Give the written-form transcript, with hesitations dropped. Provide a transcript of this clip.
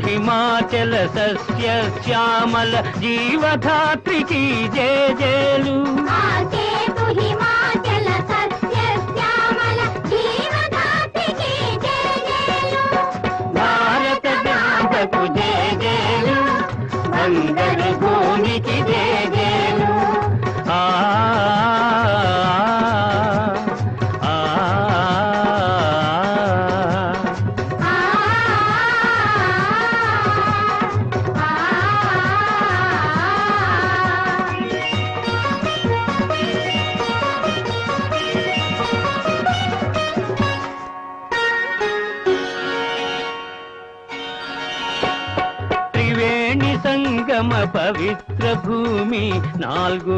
హిమాచల సస్య శ్యామల జీవధాత్రి కీ జయ జయలు హిమాచల సస్య శ్యామల జీవధాత్రి కీ జయ జయలు భారత మాతకు జయ జయలు వందన భూమికి జయ జయలు సంగమ పవిత్ర భూమి 4